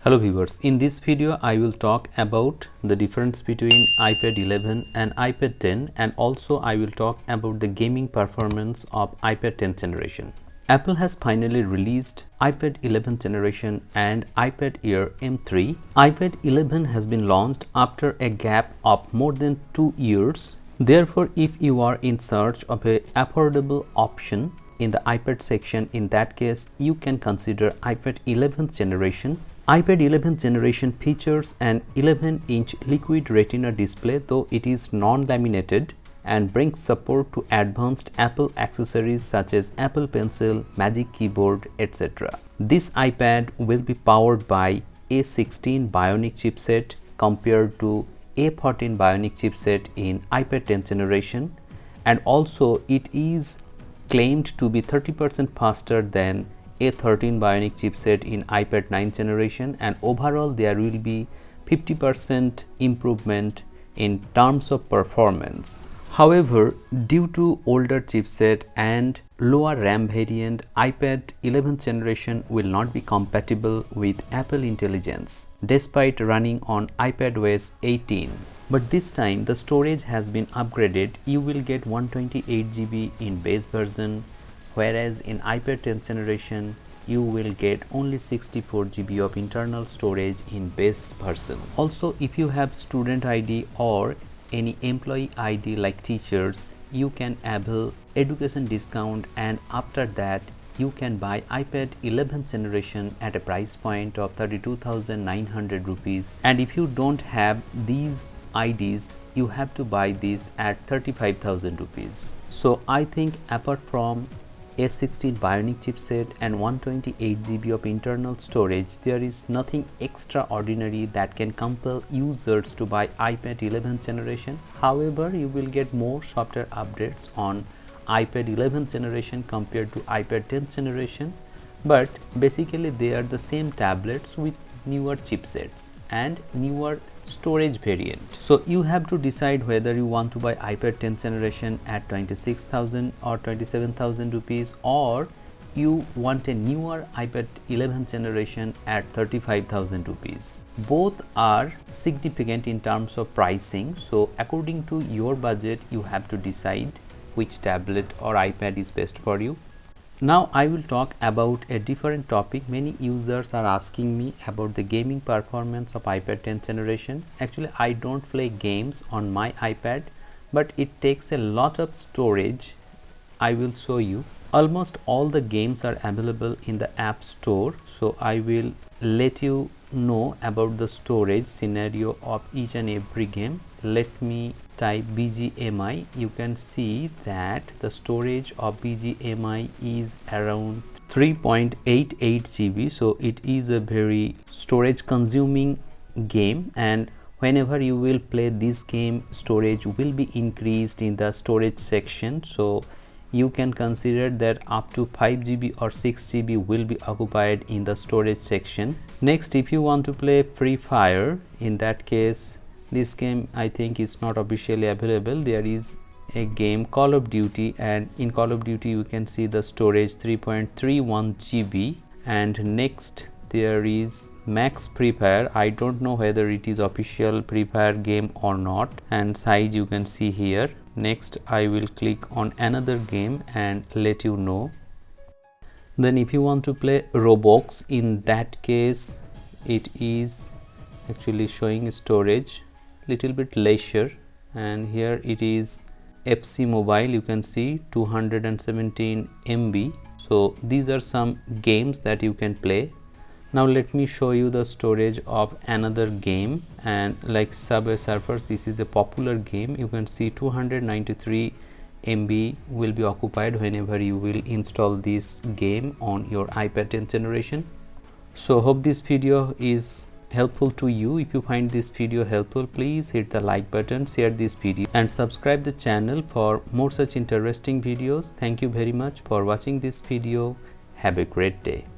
Hello viewers, in this video I will talk about the difference between iPad 11 and iPad 10, and also I will talk about the gaming performance of iPad 10th generation. Apple has finally released iPad 11th generation and iPad Air M3. iPad 11 has been launched after a gap of more than 2 years. Therefore, if you are in search of an affordable option in the iPad section, in that case you can consider iPad 11th generation. iPad 11th generation features an 11-inch liquid retina display, though it is non-laminated, and brings support to advanced Apple accessories such as Apple Pencil, Magic Keyboard, etc. This iPad will be powered by A16 Bionic chipset compared to A14 Bionic chipset in iPad 10th generation, and also it is claimed to be 30% faster than A13 Bionic chipset in iPad 9th generation, and overall there will be 50% improvement in terms of performance. However, due to older chipset and lower RAM variant, iPad 11th generation will not be compatible with Apple Intelligence despite running on iPadOS 18. But this time the storage has been upgraded. You will get 128 GB in base version, whereas in iPad 10th generation you will get only 64 GB of internal storage in base version. Also, if you have student ID or any employee ID like teachers, you can avail education discount, and after that you can buy iPad 11th generation at a price point of 32,900 rupees, and if you don't have these IDs you have to buy this at 35,000 rupees. So I think apart from A16 Bionic chipset and 128 GB of internal storage, there is nothing extraordinary that can compel users to buy iPad 11th generation. However, you will get more software updates on iPad 11th generation compared to iPad 10th generation, but basically they are the same tablets with newer chipsets and newer storage variant. So you have to decide whether you want to buy iPad 10th generation at 26,000 or 27,000 rupees, or you want a newer iPad 11th generation at 35,000 rupees. Both are significant in terms of pricing, so according to your budget you have to decide which tablet or iPad is best for you. Now I will talk about a different topic. Many users are asking me about the gaming performance of iPad 10th generation. Actually, I don't play games on my iPad, but it takes a lot of storage. I will show you. Almost all the games are available in the App Store, so I will let you know about the storage scenario of each and every game. Let me type BGMI. You can see that the storage of BGMI is around 3.88 GB, so it is a very storage consuming game, and whenever you will play this game, storage will be increased in the storage section, so you can consider that up to 5 GB or 6 GB will be occupied in the storage section. Next, if you want to play Free Fire, in that case this game I think is not officially available. There is a game Call of Duty, and in Call of Duty you can see the storage 3.31 GB. and next there is Max Free Fire. I don't know whether it is official Free Fire game or not, and size you can see here. Next I will click on another game and let you know. Then if you want to play Roblox, in that case it is actually showing storage little bit lesser, and here it is FC Mobile, you can see 217 MB. So these are some games that you can play. Now let me show you the storage of another game, and like Subway Surfers, this is a popular game. You can see 293 MB will be occupied whenever you will install this game on your iPad 10th generation. So hope this video is helpful to you. If you find this video helpful, please hit the like button, share this video and subscribe the channel for more such interesting videos. Thank you very much for watching this video. Have a great day.